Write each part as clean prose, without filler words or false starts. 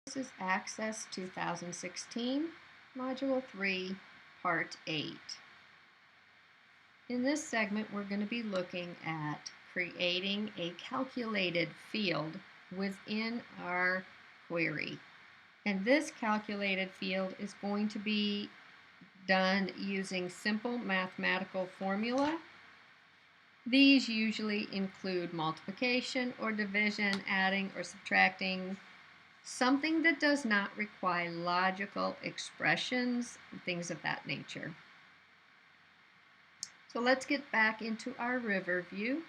This is Access 2016, Module 3, Part 8. In this segment, we're going to be looking at creating a calculated field within our query. And this calculated field is going to be done using simple mathematical formula. These usually include multiplication or division, adding or subtracting, something that does not require logical expressions, things of that nature. So let's get back into our river view.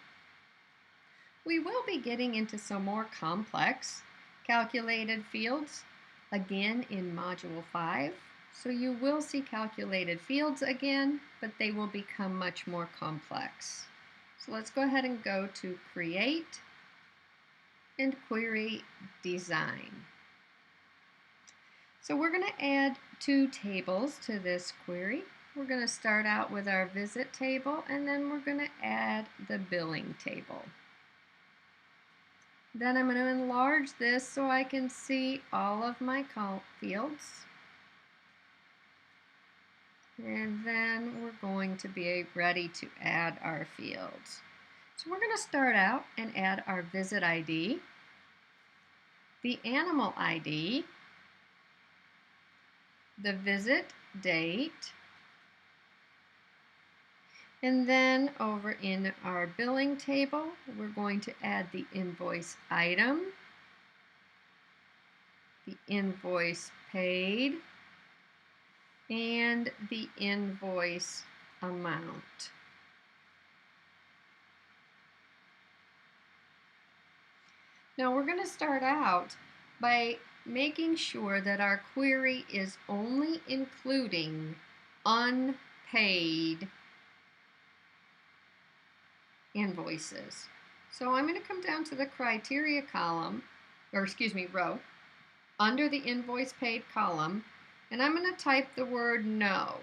We will be getting into some more complex calculated fields again in Module 5. So you will see calculated fields again, but they will become much more complex. So let's go ahead and go to Create and Query Design. So we're going to add two tables to this query. We're going to start out with our visit table, and then we're going to add the billing table. Then I'm going to enlarge this so I can see all of my fields. And then we're going to be ready to add our fields. So we're going to start out and add our visit ID, the animal ID, the visit date, and then over in our billing table, we're going to add the invoice item, the invoice paid, and the invoice amount. Now we're going to start out by making sure that our query is only including unpaid invoices. So I'm going to come down to the criteria column, or excuse me, row, under the invoice paid column, and I'm going to type the word no.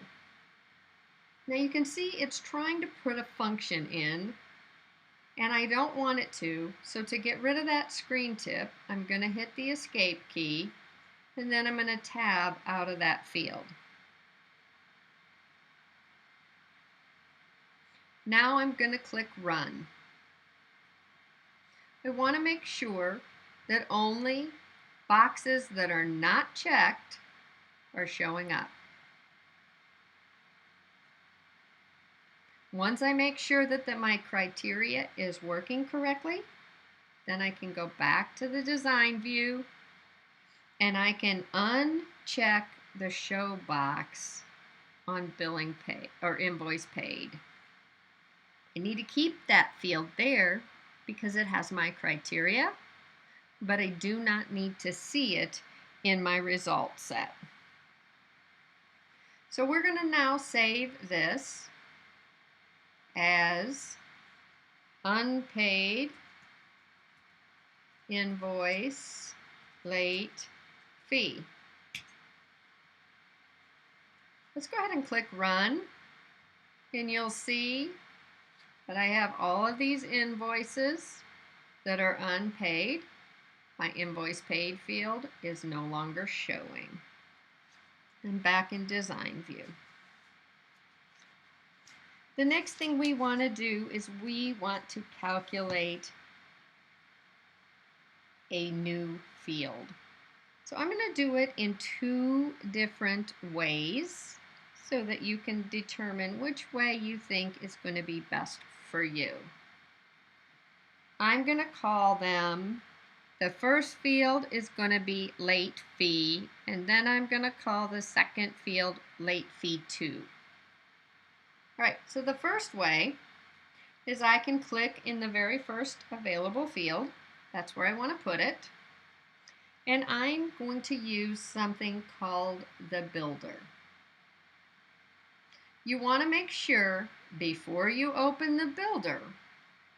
Now you can see it's trying to put a function in, and I don't want it to, so to get rid of that screen tip, I'm going to hit the escape key, and then I'm going to tab out of that field. Now I'm going to click Run. I want to make sure that only boxes that are not checked are showing up. Once I make sure that my criteria is working correctly, then I can go back to the design view and I can uncheck the show box on billing pay or invoice paid. I need to keep that field there because it has my criteria, but I do not need to see it in my result set. So we're going to now save this as unpaid invoice late fee. Let's go ahead and click Run, and you'll see that I have all of these invoices that are unpaid. My invoice paid field is no longer showing. And back in design view. The next thing we want to do is we want to calculate a new field. So I'm going to do it in two different ways so that you can determine which way you think is going to be best for you. I'm going to call them, the first field is going to be late fee, and then I'm going to call the second field late fee 2. All right, so the first way is I can click in the very first available field. That's where I want to put it. And I'm going to use something called the builder. You want to make sure before you open the builder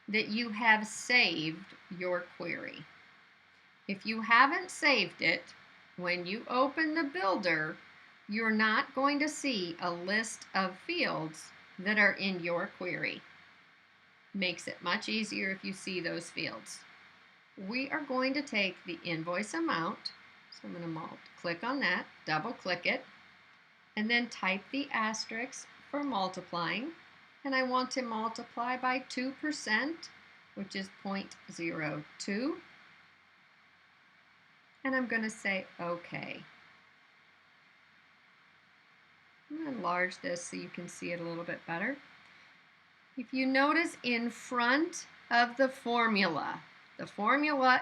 that you have saved your query. If you haven't saved it, when you open the builder, you're not going to see a list of fields that are in your query. Makes it much easier if you see those fields. We are going to take the invoice amount, So I'm going to click on that, double click it, and then type the asterisk for multiplying. And I want to multiply by 2%, which is 0.02. And I'm going to say OK. I'm going to enlarge this so you can see it a little bit better. If you notice in front of the formula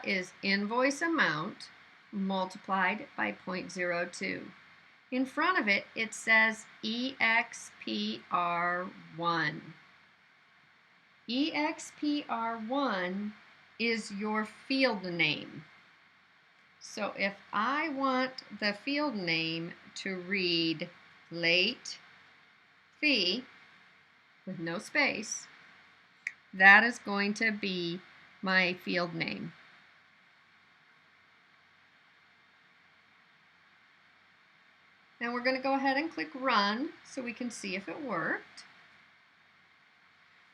is invoice amount multiplied by 0.02. In front of it, it says EXPR1. EXPR1 is your field name. So if I want the field name to read late fee with no space, that is going to be my field name. Now we're going to go ahead and click run so we can see if it worked.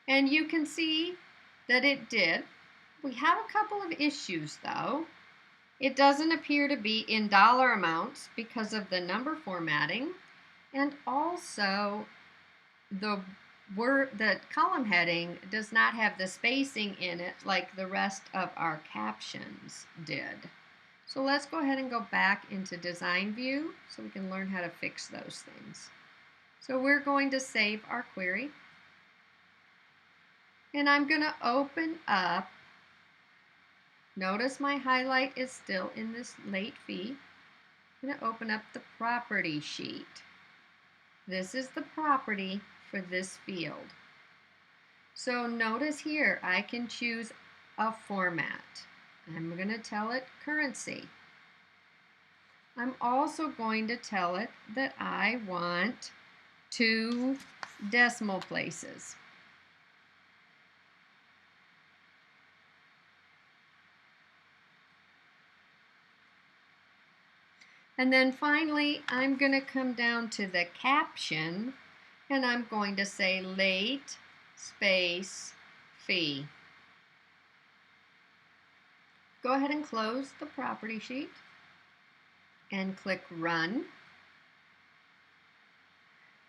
And you can see that it did. We have a couple of issues though. It doesn't appear to be in dollar amounts because of the number formatting, and also the column heading does not have the spacing in it like the rest of our captions did. So let's go ahead and go back into design view so we can learn how to fix those things. So we're going to save our query, and I'm going to open up. Notice my highlight is still in this late fee. I'm going to open up the property sheet. This is the property for this field. So notice here I can choose a format. I'm going to tell it currency. I'm also going to tell it that I want 2 decimal places. And then finally, I'm going to come down to the caption, and I'm going to say late space fee. Go ahead and close the property sheet and click run.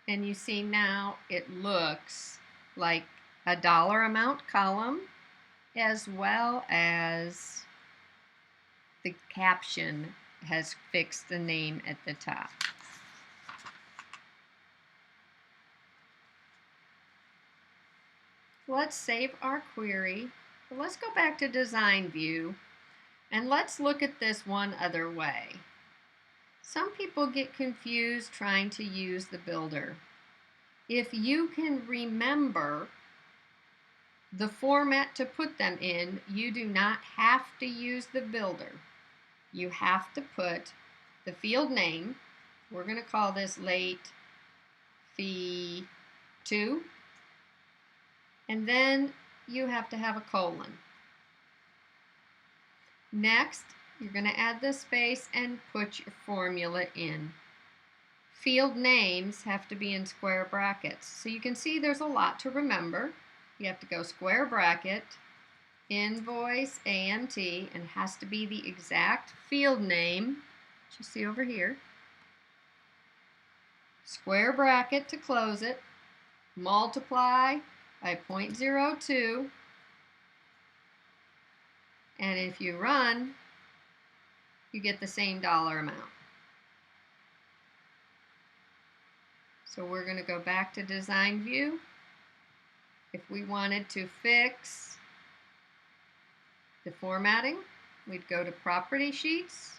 And you see now it looks like a dollar amount column as well as the caption has fixed the name at the top. Let's save our query. Let's go back to design view and let's look at this one other way. Some people get confused trying to use the builder. If you can remember the format to put them in, you do not have to use the builder. You have to put the field name. We're going to call this late fee 2. And then you have to have a colon. Next, you're going to add the space and put your formula in. Field names have to be in square brackets. So you can see there's a lot to remember. You have to go square bracket, invoice AMT, and it has to be the exact field name that you see over here. Square bracket to close it, multiply by 0.02, and if you run, you get the same dollar amount. So we're going to go back to design view. If we wanted to fix the formatting, we'd go to property sheets.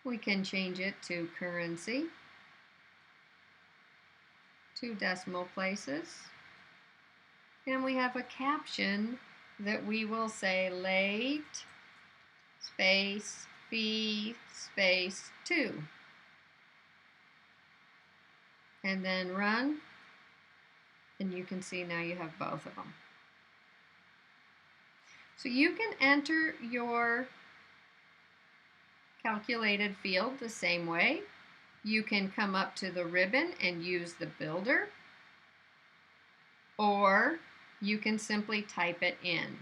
We can change it to currency, 2 decimal places, and we have a caption that we will say late space fee space 2, and then run, and you can see now you have both of them. So you can enter your calculated field the same way. You can come up to the ribbon and use the builder, or you can simply type it in.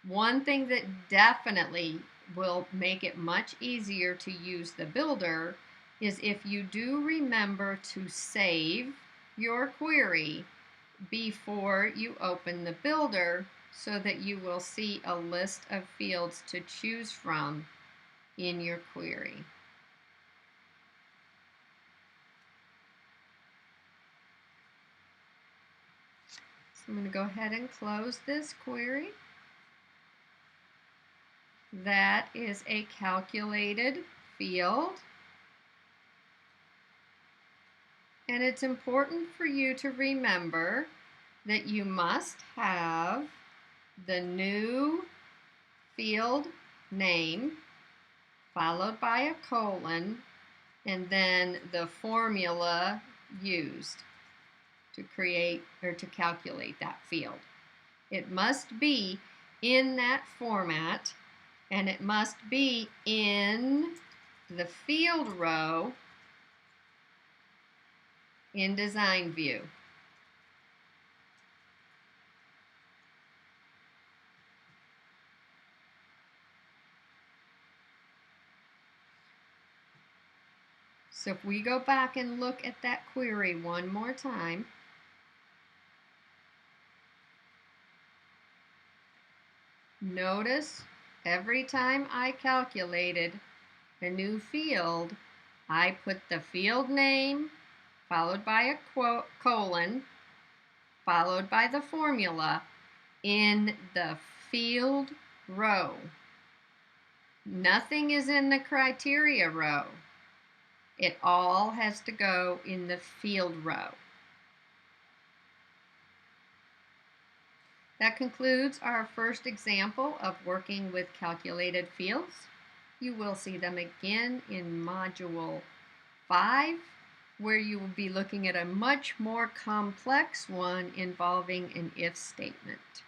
One thing that definitely will make it much easier to use the builder is if you do remember to save your query before you open the builder so that you will see a list of fields to choose from in your query. So I'm going to go ahead and close this query. That is a calculated field. And it's important for you to remember that you must have the new field name followed by a colon and then the formula used to create or to calculate that field. It must be in that format and it must be in the field row in Design View. So if we go back and look at that query one more time, notice every time I calculated a new field, I put the field name followed by a colon followed by the formula in the field row. Nothing is in the criteria row. It all has to go in the field row. That concludes our first example of working with calculated fields. You will see them again in Module 5, where you will be looking at a much more complex one involving an if statement.